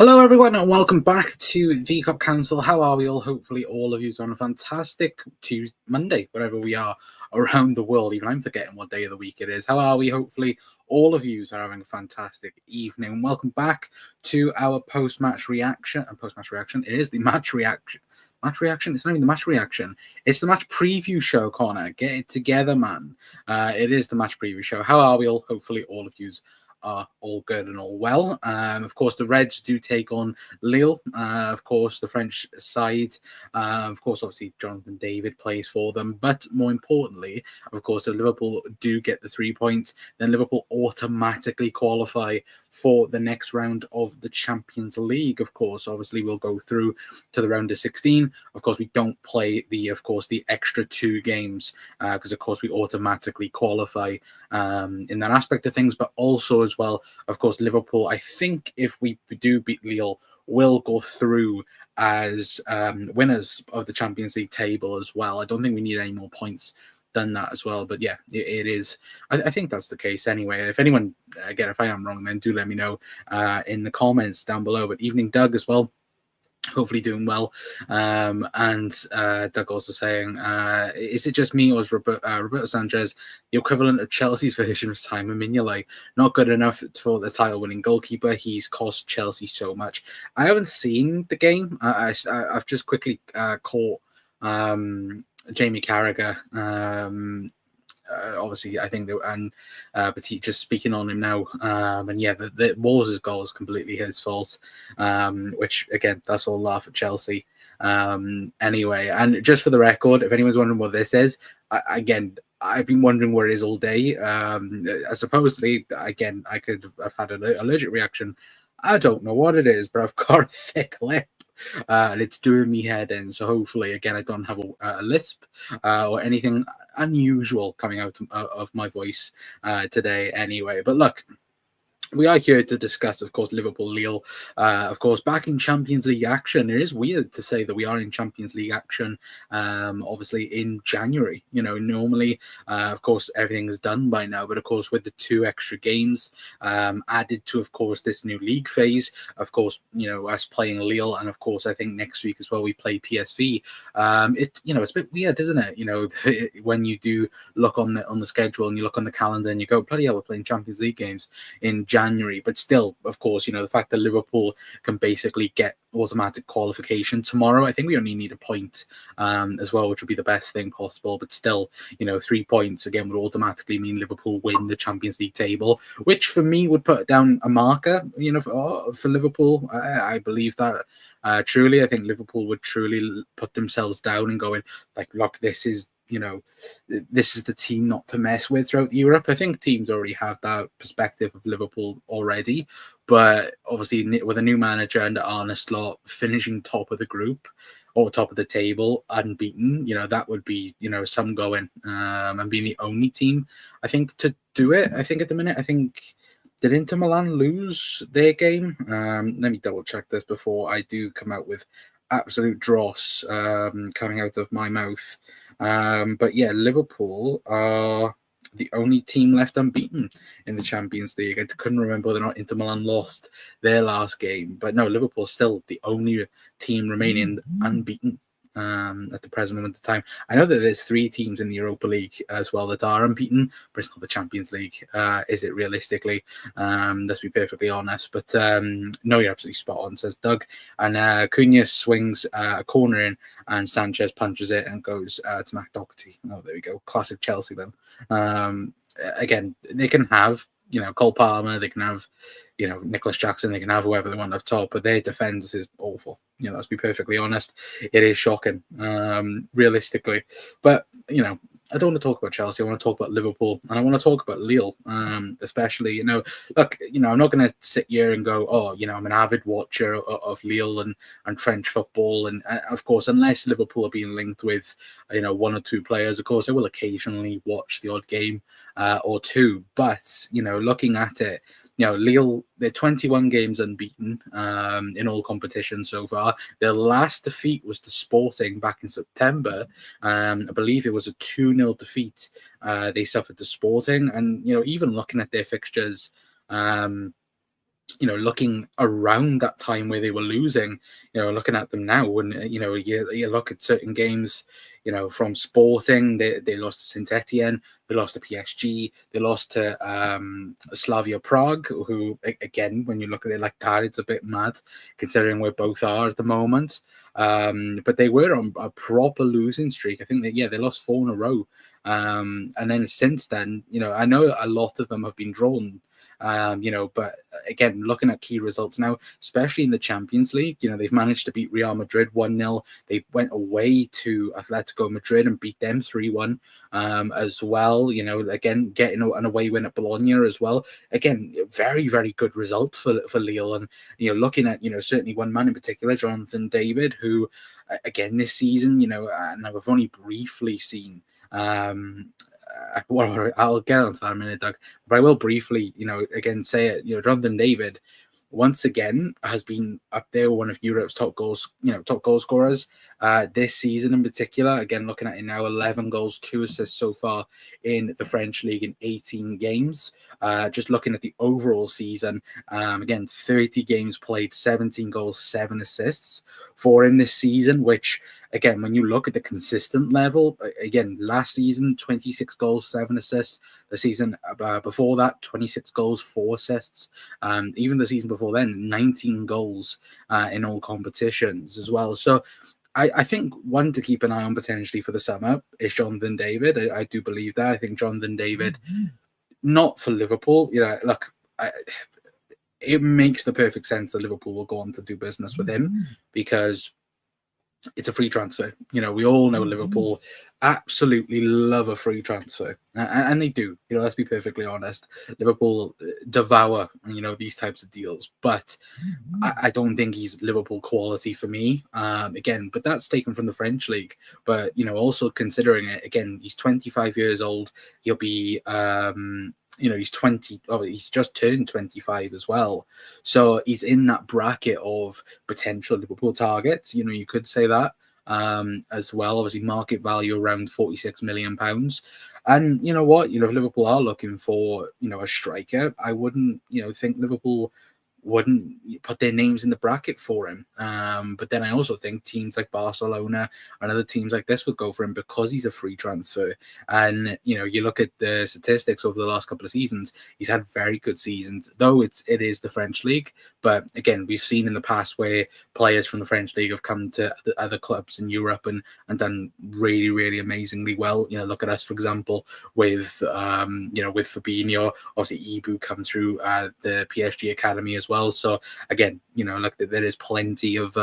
Hello, everyone, and welcome back to the Cup Council. How are we all? Hopefully, all of you are on a fantastic Tuesday, Monday, wherever we are around the world. Even I'm forgetting what day of the week it is. How are we? Hopefully, all of you are having a fantastic evening. Welcome back to our post-match reaction. And post-match reaction, it is the match reaction. Match reaction? It's not even the match reaction. It's the match preview show, Connor. Get it together, man. It is the match preview show. How are we all? Hopefully, all of you are all good and all well. Of course, the Reds do take on Lille. Of course, the French side. Of course, obviously, Jonathan David plays for them. But more importantly, of course, if Liverpool do get the 3 points, then Liverpool automatically qualify for the next round of the Champions League. Of course, obviously, we'll go through to the round of 16. Of course, we don't play the extra 2 games because, of course, we automatically qualify in that aspect of things. But also as well, of course, Liverpool, I think if we do beat Lille, will go through as winners of the Champions League table as well. I don't think we need any more points than that as well. But yeah, it is. I think that's the case anyway. If anyone, again, if I am wrong, then do let me know in the comments down below. But evening, Doug, as well. Hopefully doing well. And Doug also saying, is it just me or is Roberto Sanchez the equivalent of Chelsea's version of Simon Mignolet? Not good enough for the title-winning goalkeeper. He's cost Chelsea so much. I haven't seen the game. I've just quickly caught Jamie Carragher. Obviously, I think Petit just speaking on him now, and yeah, the Wolves' goal is completely his fault, which again, that's all laugh at Chelsea. Anyway, and just for the record, if anyone's wondering what this is, again, I've been wondering where it is all day. Supposedly, again, I could have had an allergic reaction. I don't know what it is, but I've got a thick lip. And it's doing me head in. So hopefully, again, I don't have a lisp or anything unusual coming out of my voice today anyway. But look, we are here to discuss, of course, Liverpool-Lille, of course, back in Champions League action. It is weird to say that we are in Champions League action, obviously, in January. You know, normally, of course, everything is done by now. But, of course, with the 2 extra games added to, of course, this new league phase, of course, you know, us playing Lille, and, of course, I think next week as well, we play PSV. It's a bit weird, isn't it? You know, when you do look on the schedule and you look on the calendar and you go, bloody hell, we're playing Champions League games in January, but still, of course, you know, the fact that Liverpool can basically get automatic qualification tomorrow, I think we only need a point as well, which would be the best thing possible. But still, you know, 3 points again would automatically mean Liverpool win the Champions League table, which for me would put down a marker, you know, for Liverpool. I believe that truly. I think Liverpool would truly put themselves down and going like, look, this is, you know, this is the team not to mess with throughout Europe. I think teams already have that perspective of Liverpool already, but obviously with a new manager and Arne Slot finishing top of the group or top of the table unbeaten, you know, that would be, you know, some going and being the only team, I think, to do it. I think at the minute, I think, did Inter Milan lose their game? Let me double check this before I do come out with absolute dross coming out of my mouth. But yeah, Liverpool are the only team left unbeaten in the Champions League. I couldn't remember whether or not Inter Milan lost their last game, but no, Liverpool's still the only team remaining unbeaten at the present moment of time. I know that there's 3 teams in the Europa League as well that are unbeaten, but it's not the Champions League, is it realistically? Let's be perfectly honest. But no, you're absolutely spot on, says Doug. And Cunha swings a corner in, and Sanchez punches it and goes to Mac Doherty. Oh, there we go. Classic Chelsea then. Again, they can have, you know, Cole Palmer, they can have, you know, Nicholas Jackson, they can have whoever they want up top, but their defense is awful. You know, let's be perfectly honest. It is shocking, realistically. But, you know, I don't want to talk about Chelsea. I want to talk about Liverpool, and I want to talk about Lille, especially. You know, look, you know, I'm not going to sit here and go, oh, you know, I'm an avid watcher of Lille and French football, and of course, unless Liverpool are being linked with, you know, 1 or 2 players, of course, I will occasionally watch the odd game or 2. But you know, looking at it, you know, Lille, they're 21 games unbeaten in all competitions so far. Their last defeat was to Sporting back in September. I believe it was a 2-0 defeat they suffered to Sporting. And, you know, even looking at their fixtures, looking around that time where they were losing, looking at them now, and you look at certain games, from Sporting, they lost to Saint Etienne, they lost to PSG, they lost to Slavia Prague, who again, when you look at it like that, it's a bit mad considering where both are at the moment. But they were on a proper losing streak. I think that they lost 4 in a row. And then since then, I know a lot of them have been drawn. But again, looking at key results now, especially in the Champions League, they've managed to beat Real Madrid 1-0. They went away to Atletico Madrid and beat them 3-1 as well. Again, getting an away win at Bologna as well. Again, very, very good result for Lille. And, looking at, certainly one man in particular, Jonathan David, who, again, this season, and I've only briefly seen I'll get onto that in a minute, Doug. But I will briefly, again say it. Jonathan David, once again, has been up there, one of Europe's top goal scorers this season in particular. Again, looking at it now, 11 goals, 2 assists so far in the French league in 18 games. Just looking at the overall season, again, 30 games played, 17 goals, 7 assists for him this season, which, again, when you look at the consistent level, again, last season, 26 goals, 7 assists. The season before that, 26 goals, 4 assists. Even the season before then, 19 goals in all competitions as well. So I think one to keep an eye on potentially for the summer is Jonathan David. I do believe that. I think Jonathan David, not for Liverpool, look, it makes the perfect sense that Liverpool will go on to do business with him because it's a free transfer. We all know Liverpool absolutely love a free transfer, and they do. Let's be perfectly honest. Liverpool devour, these types of deals, but I don't think he's Liverpool quality for me. Again, but that's taken from the French league. But also considering it, again, he's 25 years old. He'll be he's 20. Oh, he's just turned 25 as well. So he's in that bracket of potential Liverpool targets. You could say that as well. Obviously, market value around £46 million. And you know what? If Liverpool are looking for a striker, I wouldn't think Liverpool wouldn't put their names in the bracket for him. But then I also think teams like Barcelona and other teams like this would go for him because he's a free transfer. And, you look at the statistics over the last couple of seasons, he's had very good seasons, though it is the French league. But again, we've seen in the past where players from the French league have come to the other clubs in Europe and done really, really amazingly well. Look at us, for example, with Fabinho. Obviously, Ibu come through the PSG academy as well. So again, there is plenty of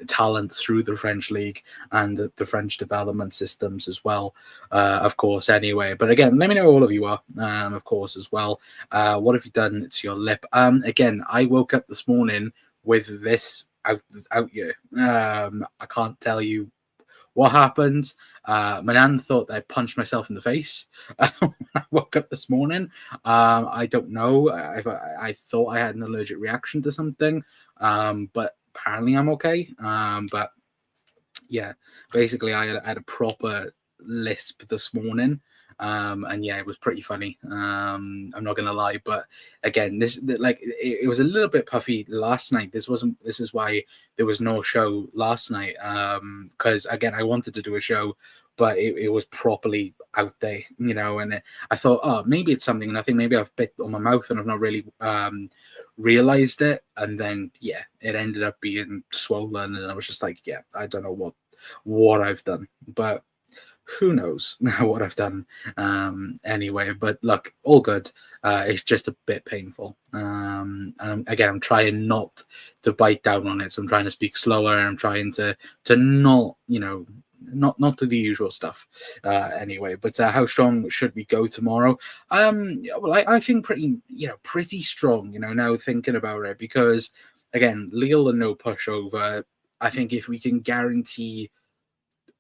talent through the French league and the French development systems as well, of course, anyway. But again, let me know who all of you are, of course, as well. What have you done to your lip? Again, I woke up this morning with this out here. I can't tell you what happened. My nan thought that I punched myself in the face when I woke up this morning. I don't know. I thought I had an allergic reaction to something, but apparently I'm okay. But yeah, basically I had a proper lisp this morning. And yeah, it was pretty funny. I'm not gonna lie, but again, it was a little bit puffy last night. This is why there was no show last night. Because again, I wanted to do a show, but it was properly out there, and I thought, oh, maybe it's something, and I think maybe I've bit on my mouth and I've not really realized it, and then yeah, it ended up being swollen, and I was just like, yeah, I don't know what I've done, but who knows what I've done anyway. But look, all good. It's just a bit painful. And again, I'm trying not to bite down on it. So I'm trying to speak slower. And I'm trying to not, not do the usual stuff anyway. But how strong should we go tomorrow? Well, I think pretty strong, now thinking about it, because again, Lille are no pushover. I think if we can guarantee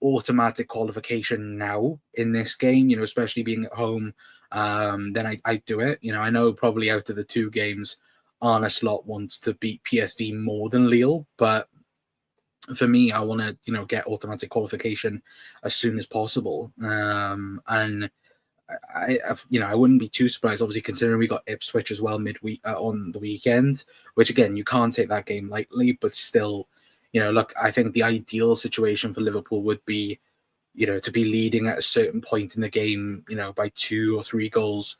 automatic qualification now in this game, especially being at home, then I do it. I know probably out of the 2 games, Arne Slot wants to beat PSV more than Lille, but for me, I want to, get automatic qualification as soon as possible. And I wouldn't be too surprised, obviously, considering we got Ipswich as well midweek on the weekend, which again, you can't take that game lightly, but still, look, I think the ideal situation for Liverpool would be, to be leading at a certain point in the game, by 2 or 3 goals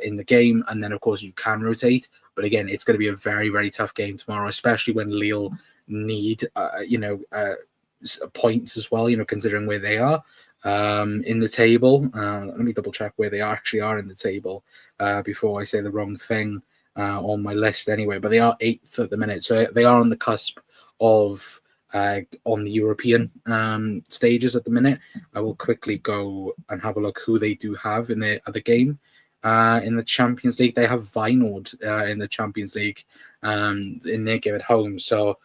in the game. And then, of course, you can rotate. But again, it's going to be a very, very tough game tomorrow, especially when Lille need, points as well, considering where they are in the table. Let me double check where they actually are in the table before I say the wrong thing on my list anyway. But they are 8th at the minute. So they are on the cusp of on the European stages at the minute. I will quickly go and have a look who they do have in their other game. In the Champions League, they have Feyenoord in the Champions League in their game at home. So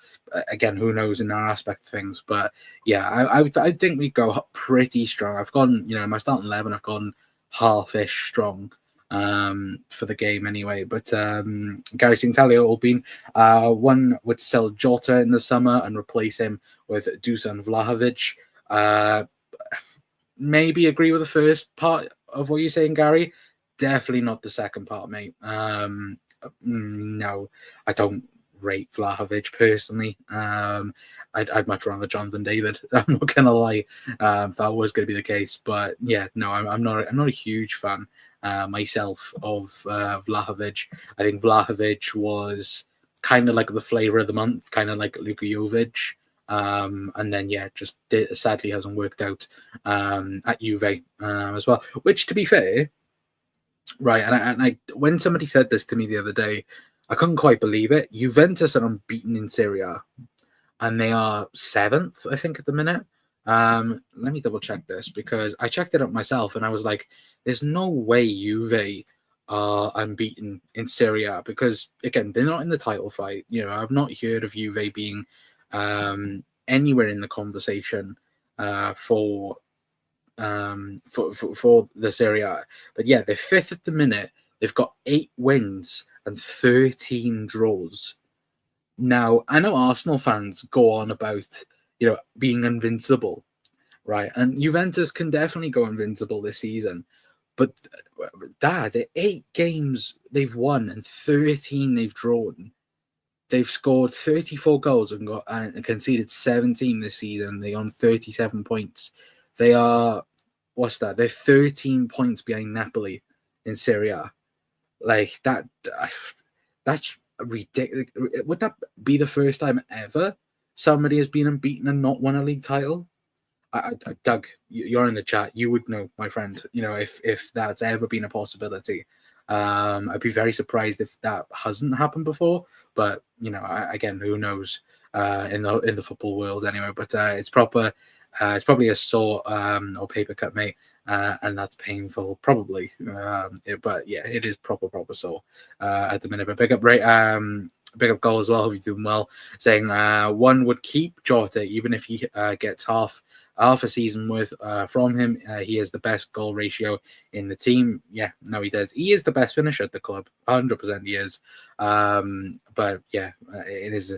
again, who knows in that aspect of things. But yeah, I think we go pretty strong. I've gone, my starting 11, I've gone half-ish strong for the game anyway. But Gary Singtalia will be one would sell Jota in the summer and replace him with Dusan Vlahovic. Maybe agree with the first part of what you're saying, Gary. Definitely not the second part, mate. No, I don't rate Vlahovic personally. I'd much rather Jonathan David. I'm not gonna lie. That was going to be the case, but yeah, no, I'm not a huge fan myself of Vlahovic. I think Vlahovic was kind of like the flavor of the month, kind of like Luka Jovic. And then just sadly hasn't worked out at Juve as well. Which, to be fair, right, and I when somebody said this to me the other day, I couldn't quite believe it. Juventus are unbeaten in Serie A, and they are 7th, I think, at the minute. Let me double check this because I checked it up myself, and I was like, "There's no way Juve are unbeaten in Serie A," because again, they're not in the title fight. I've not heard of Juve being anywhere in the conversation for the Serie A. But yeah, they're 5th at the minute. They've got 8 wins and 13 draws. Now, I know Arsenal fans go on about, being invincible, right? And Juventus can definitely go invincible this season. But the 8 games they've won and 13 they've drawn. They've scored 34 goals and conceded 17 this season. They're on 37 points. They are, what's that? They're 13 points behind Napoli in Serie A. Like that, that's ridiculous. Would that be the first time ever somebody has been unbeaten and not won a league title? Doug, you're in the chat. You would know, my friend. If that's ever been a possibility. I'd be very surprised if that hasn't happened before. But again, who knows in the football world anyway. But it's proper. It's probably a sore or paper cut, mate, and that's painful, probably. But yeah, it is proper sore at the minute. But big up goal as well. Hope you're doing well. Saying one would keep Jota even if he gets half a season worth from him. He has the best goal ratio in the team. Yeah, no, he does. He is the best finisher at the club. 100% he is. But yeah, it is.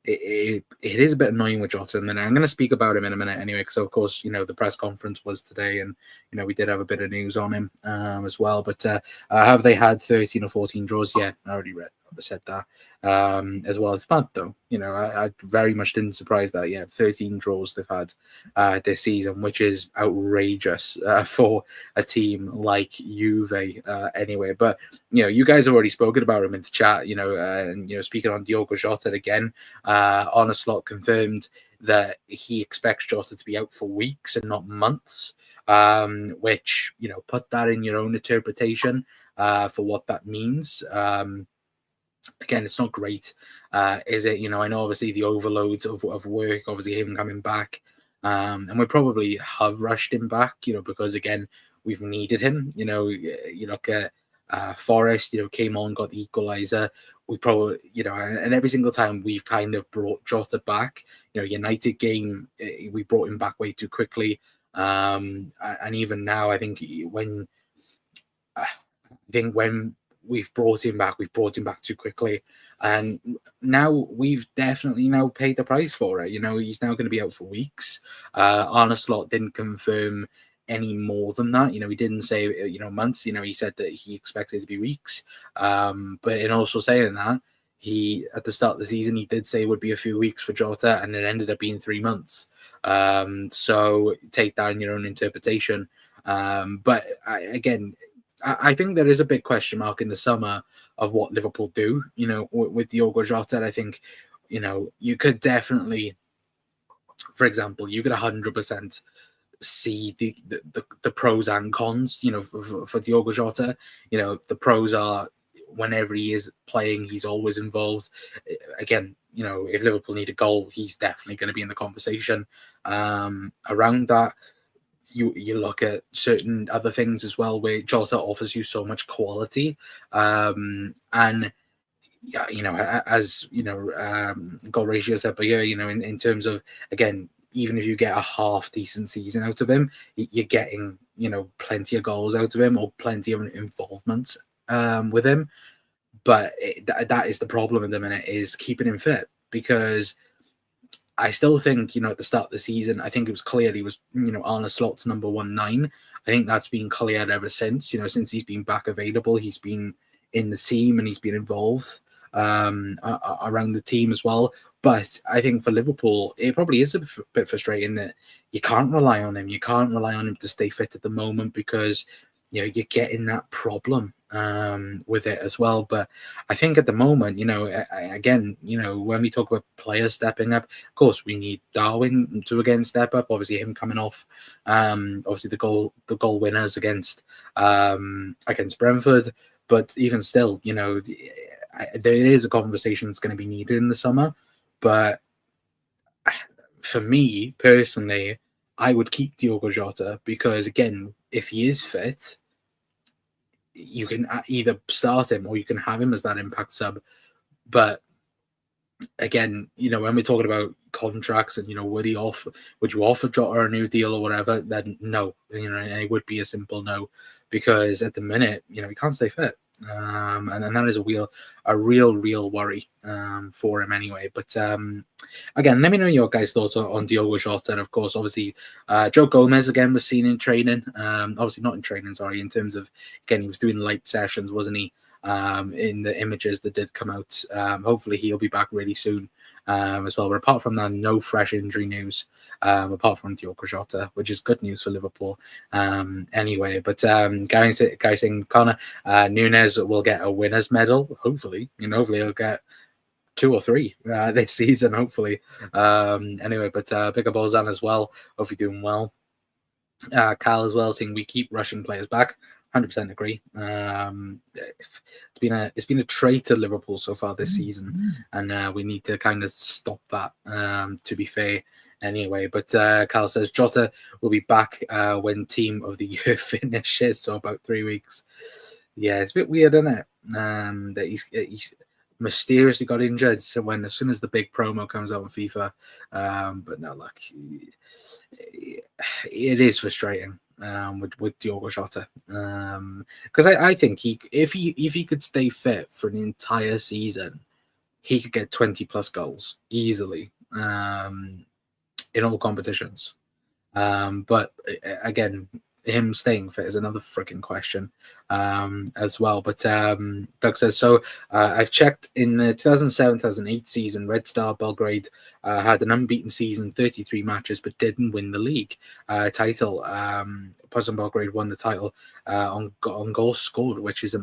It is a bit annoying with Jota, and then I'm going to speak about him in a minute anyway, because of course the press conference was today, and we did have a bit of news on him as well. But have they had 13 or 14 draws? Yeah, I already said that as well. It's bad though. I very much didn't surprise that. Yeah, 13 draws they've had this season, which is outrageous for a team like Juve anyway. But you guys have already spoken about him in the chat. And speaking on Diogo Jota again, Honest Lot confirmed that he expects Jota to be out for weeks and not months, which put that in your own interpretation for what that means. Again, it's not great, is it? I know obviously the overloads of work, obviously him coming back, and we probably have rushed him back, because again, we've needed him. You look at Forest, came on, got the equaliser. We probably, and every single time we've kind of brought Jota back. United game, we brought him back way too quickly, and even now, I think when we've brought him back too quickly, and now we've definitely paid the price for it. He's now going to be out for weeks. Arne Slot didn't confirm any more than that. He didn't say months. He said that he expected it to be weeks. But in also saying that, he at the start of the season he did say it would be a few weeks for Jota, and it ended up being 3 months. So take that in your own interpretation. But I think there is a big question mark in the summer of what Liverpool do. With Diogo Jota, I think you could definitely, for example, you could 100% see the pros and cons, for Diogo Jota. The pros are whenever he is playing, he's always involved. Again, if Liverpool need a goal, he's definitely going to be in the conversation. Around that, you look at certain other things as well, where Jota offers you so much quality. And as goal ratio said, but in terms of, again, even if you get a half decent season out of him, you're getting plenty of goals out of him, or plenty of involvement with him. But that is the problem at the minute, is keeping him fit, because I still think, at the start of the season, I think it was clear he was, Arne Slot's number 19. I think that's been clear ever since, since he's been back available. He's been in the team and he's been involved around the team as well. But I think for Liverpool, it probably is a bit frustrating that you can't rely on him. You can't rely on him to stay fit at the moment, because you're getting that problem with it as well. But I think at the moment, again, when we talk about players stepping up, of course we need Darwin to again step up. Obviously him coming off, obviously the goal winners against Brentford. But even still, there is a conversation that's going to be needed in the summer. But for me personally, I would keep Diogo Jota, because again, if he is fit, you can either start him or you can have him as that impact sub. But again, when we're talking about contracts and, would you offer Jota a new deal or whatever, then no, and it would be a simple no, because at the minute, he can't stay fit. And that is a real worry for him anyway. But again, let me know your guys' thoughts on Diogo Jota. And of course, obviously, Joe Gomez again was seen in training. Obviously not in training, sorry, in terms of, again, he was doing light sessions, wasn't he? In the images that did come out. Hopefully he'll be back really soon as well. But apart from that, no fresh injury news apart from Diogo Jota, which is good news for Liverpool anyway. But Gary saying Connor Nunes will get a winner's medal, hopefully. Hopefully he'll get 2 or 3 this season, hopefully. Anyway, but big up Ozan as well. Hopefully doing well. Kyle as well saying we keep rushing players back. 100% agree. It's been a trait to Liverpool so far this season, and we need to kind of stop that. To be fair, anyway. But Carl says Jota will be back when Team of the Year finishes, so about 3 weeks. Yeah, it's a bit weird, isn't it? That he's mysteriously got injured. So as soon as the big promo comes out on FIFA, but no, look, it is frustrating. With Diogo Jota, because I think if he could stay fit for an entire season, he could get 20 plus goals easily in all competitions. But again, him staying fit is another freaking question as well. But Doug says, so I've checked in the 2007-2008 season, Red Star Belgrade had an unbeaten season, 33 matches, but didn't win the league title. Partizan Belgrade won the title on goals scored, which is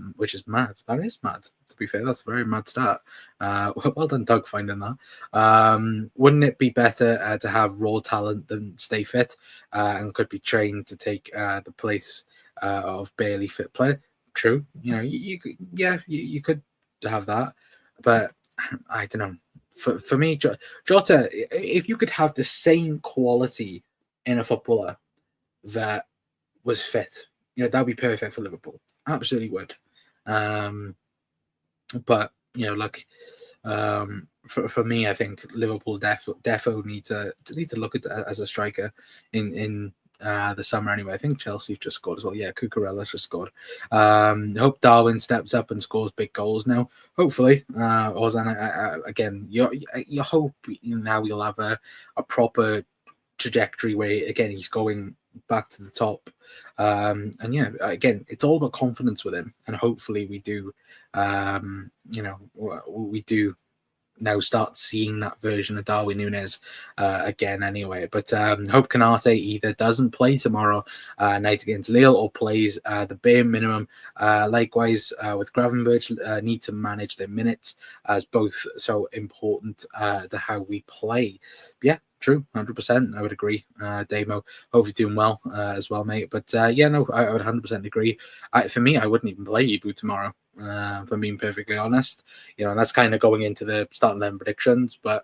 mad. That is mad. To be fair, that's a very mad start. Well done, Doug, finding that. Wouldn't it be better to have raw talent than stay fit and could be trained to take the place of barely fit player? True. You could have that, but I don't know. For me, Jota, if you could have the same quality in a footballer that was fit, that'd be perfect for Liverpool. Absolutely would. But for me, I think Liverpool defo need to look at that as a striker in the summer anyway. I think Chelsea just scored as well. Yeah, Cucurella's just scored. Hope Darwin steps up and scores big goals now. Hopefully, Ozan, again, you hope now you'll have a proper trajectory where again he's going back to the top. And yeah, again, it's all about confidence with him, and hopefully we do, we do now start seeing that version of Darwin Núñez again anyway. But hope Canate either doesn't play tomorrow night against Lille or plays the bare minimum. Likewise, with Gravenberch, need to manage their minutes as both so important to how we play. Yeah, true, 100%. I would agree. Damo, hopefully doing well as well, mate. But yeah, no, I would 100% agree. For me, I wouldn't even play Ibu tomorrow. If I'm being perfectly honest, and that's kind of going into the starting 11 predictions, but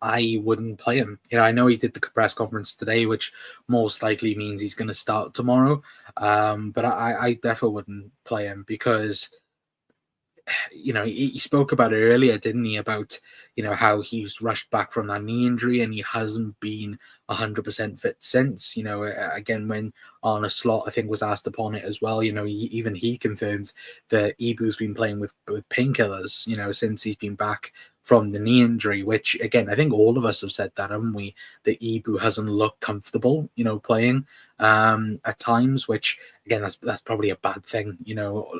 I wouldn't play him. I know he did the press conference today, which most likely means he's going to start tomorrow. But I definitely wouldn't play him because, he spoke about it earlier, didn't he? About, how he's rushed back from that knee injury and he hasn't been 100% fit since. Again, when Arne Slot, I think, was asked upon it as well, even he confirmed that Ibu's been playing with painkillers, since he's been back from the knee injury, which, again, I think all of us have said that, haven't we? That Ibu hasn't looked comfortable, playing at times, which, again, that's probably a bad thing,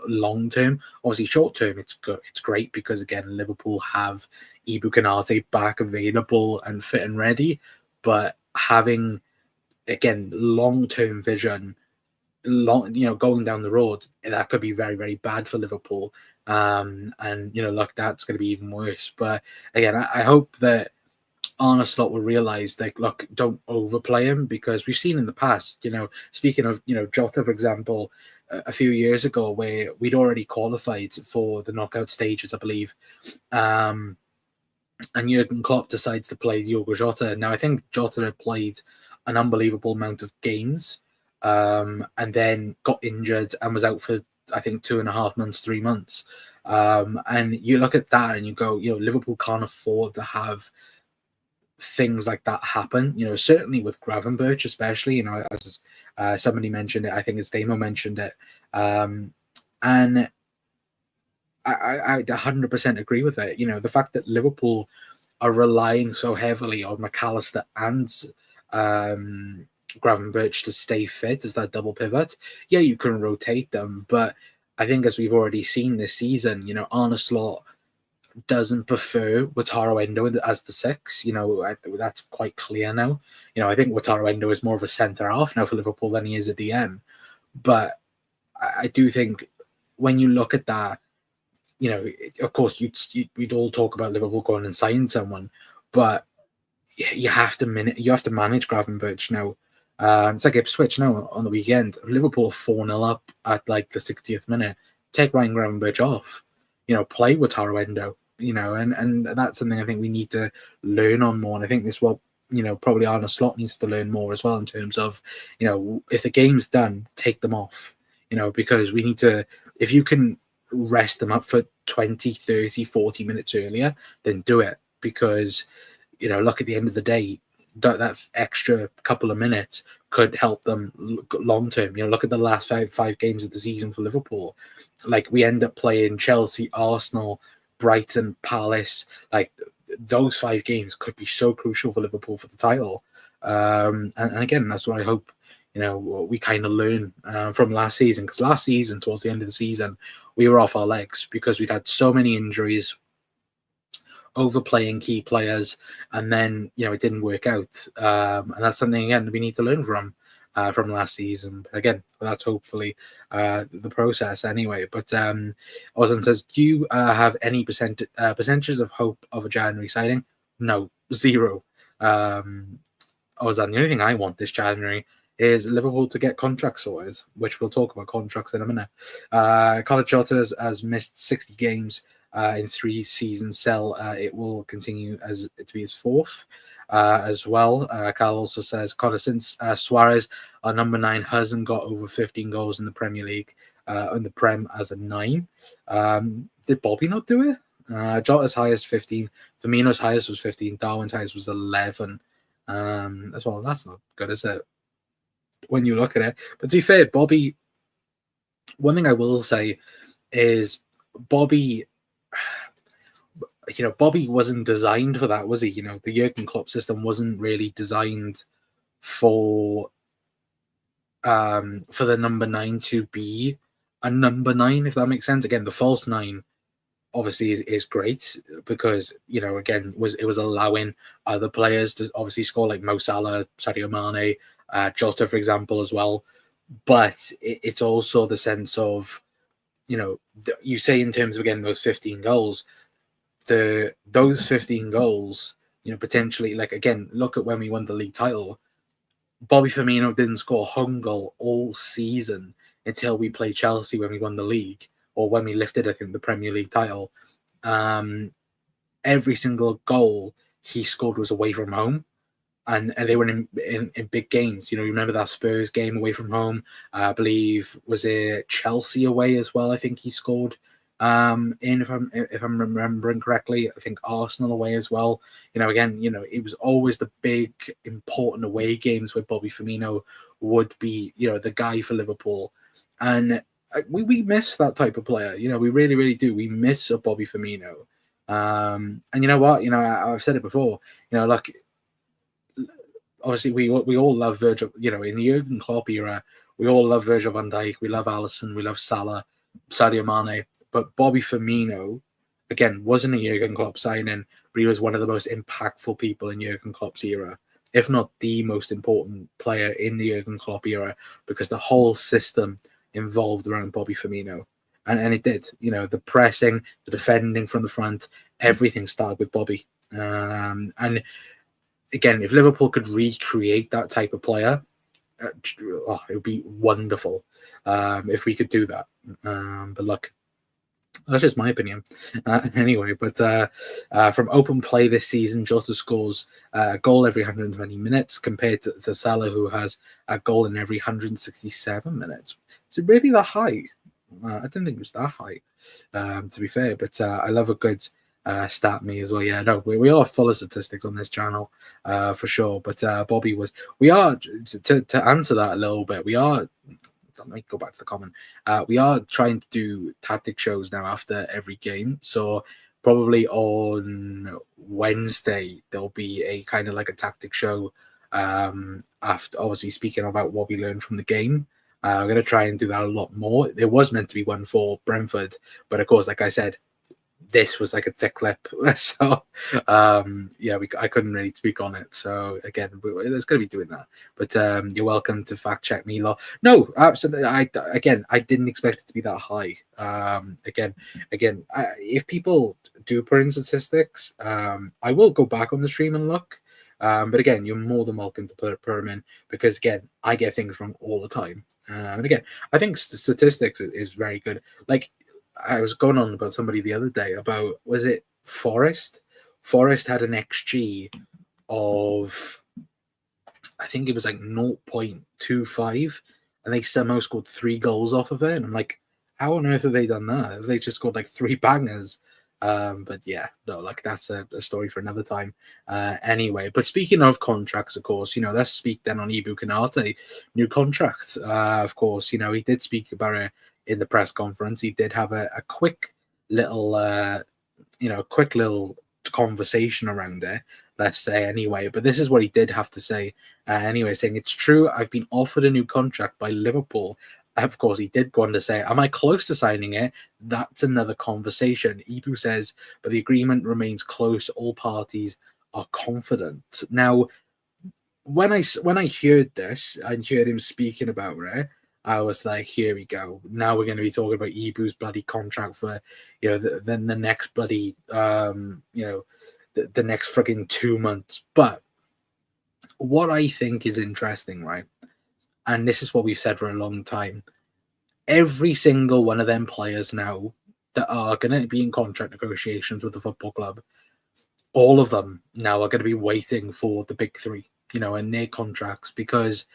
long term. Obviously, short term, it's great because, again, Liverpool have Ibu Konate back available and fit and ready, but having, again, long term vision, going down the road, that could be very, very bad for Liverpool. And look, that's going to be even worse. But again, I hope that Arne Slot will realize, like, look, don't overplay him, because we've seen in the past, speaking of, Jota, for example, a few years ago, where we'd already qualified for the knockout stages, I believe. And Jurgen Klopp decides to play Diogo Jota. Now, I think Jota had played an unbelievable amount of games, and then got injured and was out for, I think, 2.5 months, 3 months. And you look at that and you go, Liverpool can't afford to have things like that happen. Certainly with Gravenberch, especially, as somebody mentioned it, I think it's Damo mentioned it. And I 100% agree with it. The fact that Liverpool are relying so heavily on McAllister and Gravenberch to stay fit as that double pivot. Yeah, you can rotate them, but I think, as we've already seen this season, Arne Slot doesn't prefer Wataru Endo as the 6. That's quite clear now. I think Wataru Endo is more of a centre half now for Liverpool than he is a DM. But I do think when you look at that, of course, we'd all talk about Liverpool going and signing someone, but you have to manage Gravenberch now. It's like Ipswich now on the weekend. Liverpool 4-0 up at like the 60th minute. Take Ryan Gravenberch off. Play Wataru Endo. And that's something I think we need to learn on more. And I think this is what, probably Arne Slot needs to learn more as well, in terms of, if the game's done, take them off. Because we need to, if you can rest them up for 20, 30, 40 minutes earlier, then do it. Because, look, at the end of the day, that extra couple of minutes could help them long term. Look at the last five games of the season for Liverpool. Like, we end up playing Chelsea, Arsenal, Brighton, Palace. Like, those 5 games could be so crucial for Liverpool for the title. And again, that's what I hope, we kind of learn from last season. Because last season, towards the end of the season, we were off our legs because we'd had so many injuries, overplaying key players, and then it didn't work out. And that's something, again, we need to learn from last season. But again, that's hopefully the process anyway. But Ozan says, do you have any percentages of hope of a January signing? No, 0. Ozan, the only thing I want this January is Liverpool to get contracts sorted, which we'll talk about contracts in a minute. Carlo Jota has missed 60 games in 3 seasons. It will continue to be his 4th as well. Carl also says, Carlo, since Suarez, our number 9, hasn't got over 15 goals in the Premier League, in the Prem as a 9. Did Bobby not do it? Jota's highest 15, Firmino's highest was 15, Darwin's highest was 11. As well, that's not good, is it? When you look at it. But to be fair, Bobby, one thing I will say is Bobby, Bobby wasn't designed for that, was he? The Jurgen Klopp system wasn't really designed for for the number 9 to be a number 9, if that makes sense. Again, the false 9 obviously is great because, you know, again, it was allowing other players to obviously score, like Mo Salah, Sadio Mane, Jota, for example, as well. But it's also the sense of, you know, you say in terms of, again, those 15 goals, those 15 goals, you know, potentially, like, again, look at when we won the league title. Bobby Firmino didn't score a home goal all season until we played Chelsea when we won the league, or when we lifted, I think, the Premier League title. Every single goal he scored was away from home, and they were in big games. You know, remember that Spurs game away from home? I believe, was it Chelsea away as well? I think he scored. If I'm remembering correctly, I think Arsenal away as well. You know, again, you know, it was always the big important away games where Bobby Firmino would be, you know, the guy for Liverpool, and we miss that type of player. You know, we really, really do. We miss a Bobby Firmino. And you know what? You know, I've said it before. You know, like, obviously we all love Virgil. You know, in the Jurgen Klopp era, we all love Virgil van Dijk. We love Alisson. We love Salah, Sadio Mane. But Bobby Firmino, again, wasn't a Jurgen Klopp signing, but he was one of the most impactful people in Jurgen Klopp's era, if not the most important player in the Jurgen Klopp era, because the whole system involved around Bobby Firmino. And it did. You know, the pressing, the defending from the front, everything started with Bobby. And again, if Liverpool could recreate that type of player, it would be wonderful if we could do that. But look, that's just my opinion. Anyway, but from open play this season, Jota scores a goal every 120 minutes compared to Salah, who has a goal in every 167 minutes. Is it really that high? I didn't think it was that high, to be fair. But I love a good stat me as well. Yeah, no, we are full of statistics on this channel, for sure. But Bobby was. We are to answer that a little bit. We are. Let me go back to the comment. We are trying to do tactic shows now after every game. So probably on Wednesday there'll be a kind of like a tactic show. After obviously speaking about what we learned from the game. I'm going to try and do that a lot more. There was meant to be one for Brentford, but of course, like I said, this was like a thick clip. So, yeah, I couldn't really speak on it. So, again, there's going to be doing that. But you're welcome to fact check me, Law. No, absolutely. I didn't expect it to be that high. If people do put in statistics, I will go back on the stream and look. But again, you're more than welcome to put them in, because again, I get things wrong all the time. And again, I think statistics is very good. Like, I was going on about somebody the other day about, was it Forest? Forest had an XG of, I think it was like 0.25, and they somehow scored 3 goals off of it. And I'm like, how on earth have they done that? Have they just scored like 3 bangers? But yeah, no, like that's a story for another time. Anyway, but speaking of contracts, of course, you know, let's speak then on Ibu Konate, new contract. Of course, you know, he did speak about it in the press conference. He did have a quick little, quick little conversation around it, let's say, anyway. But this is what he did have to say anyway, saying, "It's true, I've been offered a new contract by Liverpool." Of course, he did go on to say, "Am I close to signing it? That's another conversation." Ibu says, "But the agreement remains close. All parties are confident." Now, when I heard this and heard him speaking about it, I was like, here we go. Now we're going to be talking about Ibu's bloody contract for, you know, the next bloody, the next frigging 2 months. But what I think is interesting, right? And this is what we've said for a long time. Every single one of them players now that are going to be in contract negotiations with the football club, all of them now are going to be waiting for the big three, you know, and their contracts, because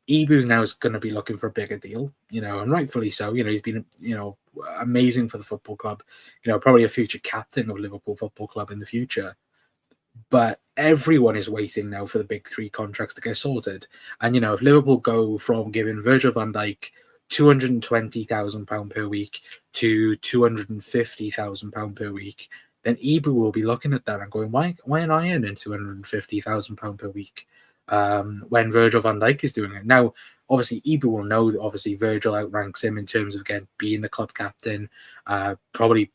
Ibu now is going to be looking for a bigger deal, you know, and rightfully so. You know, he's been, you know, amazing for the football club, you know, probably a future captain of Liverpool Football Club in the future. But everyone is waiting now for the big three contracts to get sorted. And, you know, if Liverpool go from giving Virgil van Dijk £220,000 per week to £250,000 per week, then Ibu will be looking at that and going, why am I earning £250,000 per week? when Virgil van Dijk is doing it. Now, obviously, Ibu will know that obviously Virgil outranks him in terms of, again, being the club captain, probably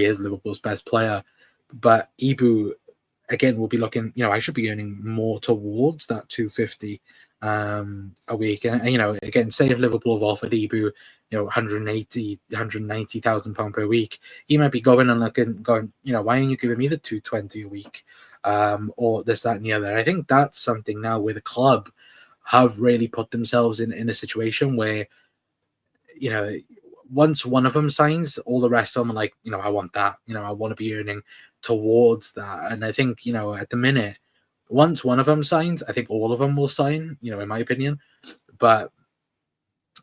is Liverpool's best player. But Ibu, again, will be looking, I should be earning more towards that 250 a week. And, again, say if Liverpool have offered Ibu, 190,000 pound per week, he might be going and going, why aren't you giving me the 220 a week? Or this, that, and the other. I think that's something now where the club have really put themselves in a situation where, once one of them signs, all the rest of them are like, I want that. I want to be earning towards that. And I think, at the minute, once one of them signs, I think all of them will sign, in my opinion. But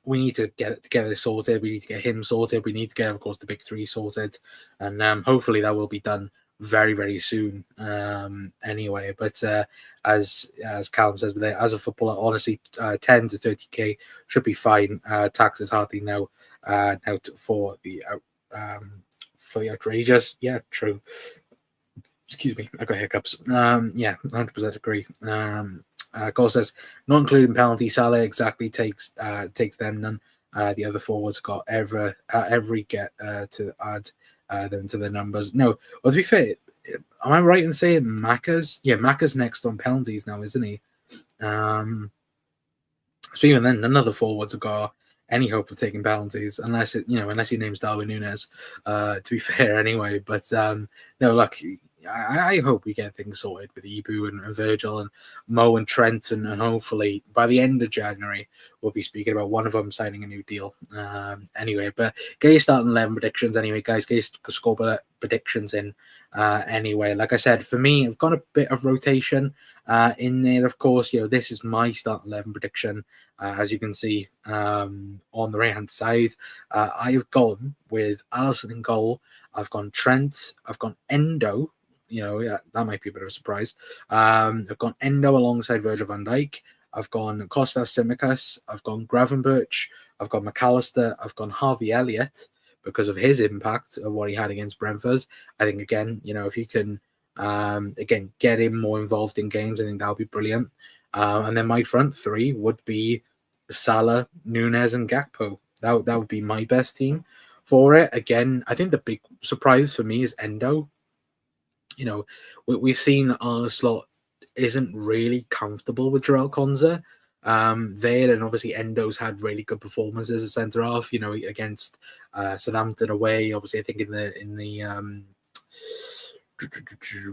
we need to get it together sorted. We need to get him sorted. We need to get, of course, the big three sorted. And hopefully that will be done very, very soon anyway. But as Callum says, as a footballer, honestly, 10 to 30k should be fine. Tax is hardly now for the outrageous. Yeah, true. Excuse me, I got hiccups. Yeah, 100% agree. Cole says, not including penalty, Salah exactly takes them none. The other forwards got every get to add them to the numbers. No, well, to be fair, am I right in saying Macca's next on penalties now, isn't he? So even then, none of the forwards have got any hope of taking penalties, unless he names Darwin Núñez. To be fair, anyway. But no, look, I hope we get things sorted with Ibu and Virgil and Mo and Trent, and hopefully by the end of January we'll be speaking about one of them signing a new deal. Anyway, but get your starting 11 predictions anyway, guys. Get your score predictions in anyway. Like I said, for me, I've got a bit of rotation in there. Of course, this is my starting 11 prediction. As you can see on the right hand side, I have gone with Alisson in goal. I've gone Trent. I've gone Endo. Yeah, that might be a bit of a surprise. I've gone Endo alongside Virgil van Dijk. I've gone Kostas Tsimikas. I've gone Gravenberch. I've gone McAllister. I've gone Harvey Elliott because of his impact of what he had against Brentford. I think, again, if you can, again, get him more involved in games, I think that would be brilliant. And then my front three would be Salah, Núñez, and Gakpo. That would be my best team for it. Again, I think the big surprise for me is Endo. We've seen Arne Slot isn't really comfortable with Jarell Konsa there, and obviously Endo's had really good performances as a centre half. Against Southampton away. Obviously, I think in the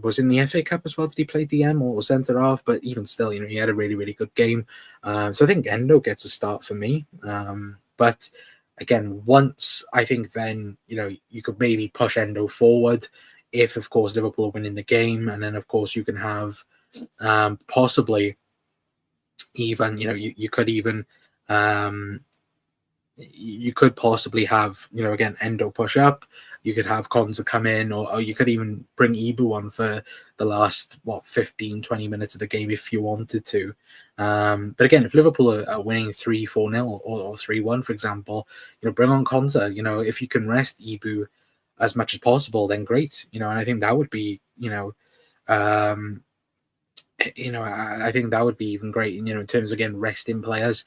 was in the FA Cup as well. Did he play DM or centre half? But even still, he had a really, really good game. So I think Endo gets a start for me. But again, once I think then you could maybe push Endo forward. If, of course, Liverpool are winning the game, and then, of course, you can have possibly even, you could even, you could possibly have, again, Endo push up. You could have Konsa come in, or you could even bring Ibu on for the last, 15, 20 minutes of the game if you wanted to. But again, if Liverpool are winning 3-4-0 or 3-1, for example, bring on Konsa. If you can rest Ibu as much as possible, then great. And I think that would be, I think that would be even great. In terms of, again, resting players,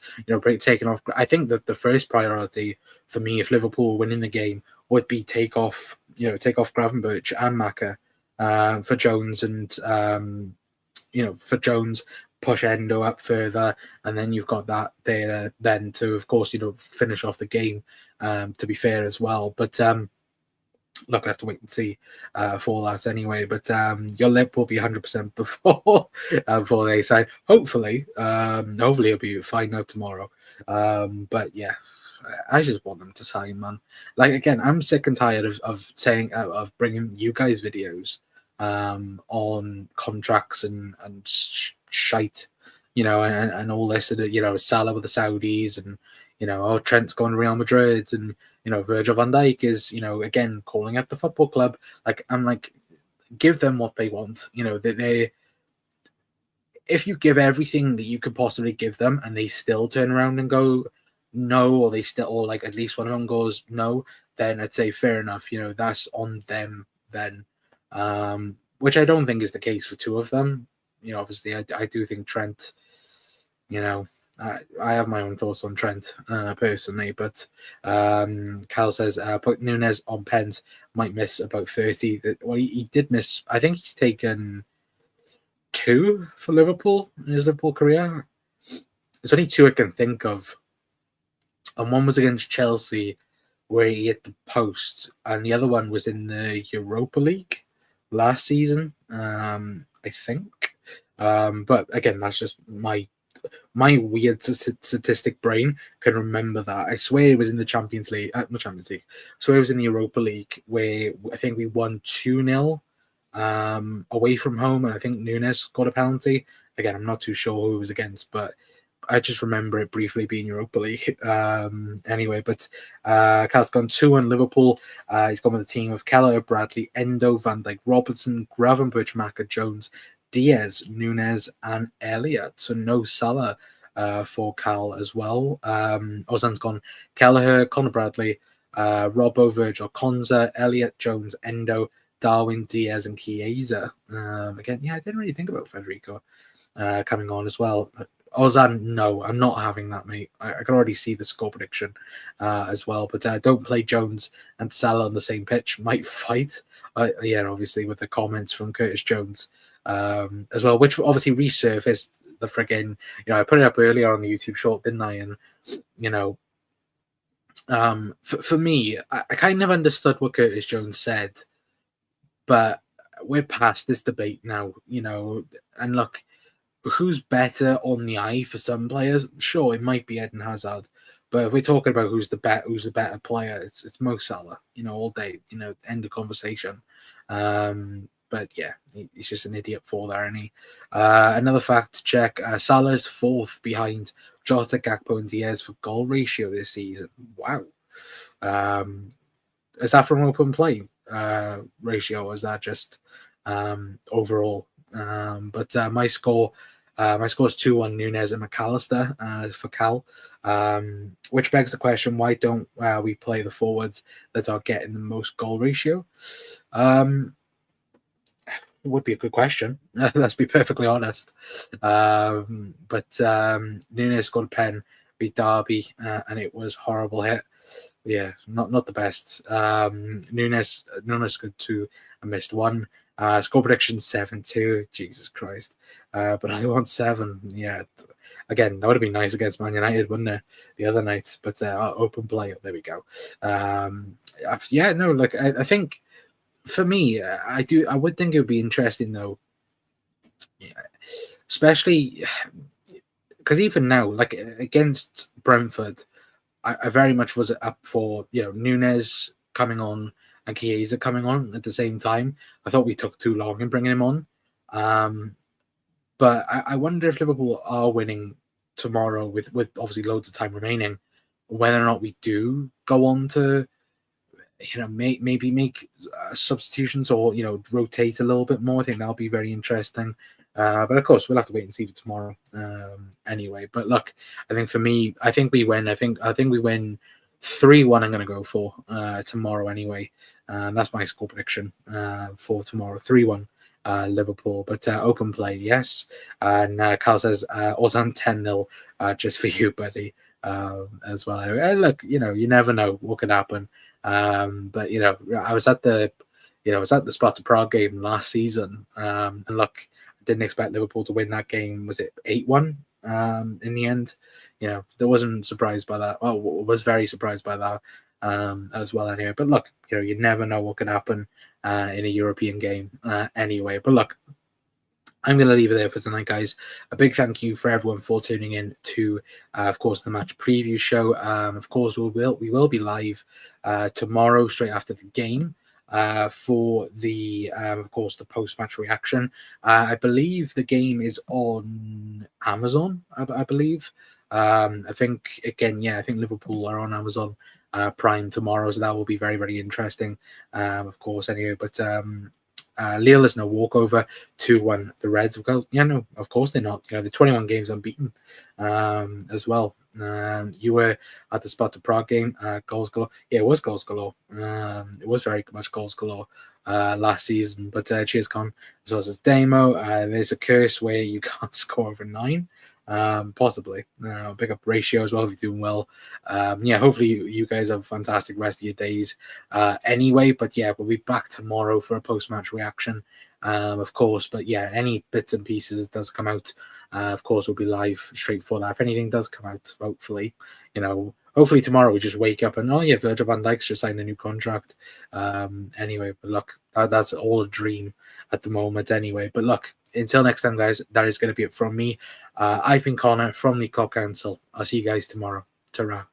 taking off. I think that the first priority for me, if Liverpool were winning the game, would be take off Gravenberch and Maka for Jones, and for Jones, push Endo up further, and then you've got that there then to, of course, finish off the game. To be fair as well, but. Look, I have to wait and see for that anyway. But your lip will be 100% before they sign. Hopefully it'll be fine out tomorrow. But yeah, I just want them to sign, man. Like, again, I'm sick and tired of saying of bringing you guys videos on contracts and shite, and all this, Salah with the Saudis, and Trent's going to Real Madrid, and Virgil van Dijk is again calling up the football club. I'm like, give them what they want. They if you give everything that you could possibly give them, and they still turn around and go no, or at least one of them goes no, then I'd say fair enough. That's on them then. Which I don't think is the case for two of them. obviously I do think Trent, I have my own thoughts on Trent personally, but Cal says put Nunes on pens, might miss about 30. Well, he did miss. I think he's taken 2 for Liverpool in his Liverpool career. There's only 2 I can think of, and one was against Chelsea where he hit the post, and the other one was in the Europa League last season, I think. But again, that's just my weird statistic brain can remember that. I swear it was in the Champions League, not Champions League. I swear it was in the Europa League where I think we won 2-0 away from home, and I think Nunes got a penalty. Again, I'm not too sure who it was against, but I just remember it briefly being Europa League. Anyway, but Cal's gone 2 on Liverpool. He's gone with a team of Keller, Bradley, Endo, Van Dijk, Robertson, Gravenberch, Maka, Jones, Diaz, Nunes, and Elliott. So no Salah for Cal as well. Ozan's gone Kelleher, Conor Bradley, Robbo, Virgil, Konza, Elliott, Jones, Endo, Darwin, Diaz, and Chiesa. Again, I didn't really think about Federico coming on as well. Ozan, no, I'm not having that, mate. I can already see the score prediction as well. But don't play Jones and Salah on the same pitch. Might fight. Obviously with the comments from Curtis Jones as well, which obviously resurfaced the friggin', I put it up earlier on the YouTube short, didn't I? And, for me, I kind of understood what Curtis Jones said, but we're past this debate now, and look, who's better on the eye for some players? Sure, it might be Eden Hazard, but if we're talking about who's the better player, it's Mo Salah. All day. End of conversation. But yeah, he's just an idiot for there, and he. Another fact to check: Salah's 4th behind Jota, Gakpo, and Diaz for goal ratio this season. Wow. Is that from open play ratio, or is that just overall? But my score is 2-1 Nunes and McAllister for Cal, which begs the question: why don't we play the forwards that are getting the most goal ratio? Would be a good question. Let's be perfectly honest. But Nunes scored a pen, beat Derby, and it was horrible hit. Yeah, not the best. Nunes scored 2 and missed 1. Score prediction 7-2. Jesus Christ. But I want 7. Yeah. Again, that would have been nice against Man United, wouldn't it? The other night. But open play. There we go. I think for me, I would think it would be interesting though. Yeah, especially because even now, like against Brentford, I very much was up for Nunes coming on and Chiesa coming on at the same time. I thought we took too long in bringing him on, but I wonder if Liverpool are winning tomorrow with obviously loads of time remaining, whether or not we do go on to maybe make substitutions or rotate a little bit more. I think that'll be very interesting. But of course, we'll have to wait and see for tomorrow. Anyway, but look, I think for me, I think we win. I think we win 3-1. I'm going to go for tomorrow anyway. That's my score prediction for tomorrow. 3-1 Liverpool. But open play, yes. And Carl says Ozan 10-0 just for you, buddy. As well. Look, you never know what could happen. But I was at the Sparta Prague game last season, and look, I didn't expect Liverpool to win that game. Was it 8-1 in the end? There wasn't surprised by that. Well, was very surprised by that as well. Anyway, but look, you never know what could happen in a European game anyway. But look, I'm going to leave it there for tonight, guys. A big thank you for everyone for tuning in to, of course, the match preview show. Of course, we will be live tomorrow, straight after the game, for the, of course, the post-match reaction. I believe the game is on Amazon. I believe. I think I think Liverpool are on Amazon Prime tomorrow, so that will be very, very interesting. Of course, anyway, but. Lille is no walkover. 2-1 the Reds. Well, no, of course they're not. They're 21 games unbeaten as well. You were at the Sparta Prague game, goals galore. Yeah, it was goals galore. It was very much goals galore last season. But cheers, Con. As well as Damo, there's a curse where you can't score over 9. Possibly. Pick up ratio as well if you're doing well. Yeah, hopefully you guys have a fantastic rest of your days anyway. But yeah, we'll be back tomorrow for a post-match reaction, of course. But yeah, any bits and pieces that does come out, of course, we'll be live straight for that. If anything does come out, hopefully, hopefully tomorrow we just wake up and, oh yeah, Virgil van Dijk's just signed a new contract. Anyway, but look, that's all a dream at the moment anyway. But look, until next time, guys, that is going to be it from me. I've been Connor from the COP Council. I'll see you guys tomorrow. Ta-ra.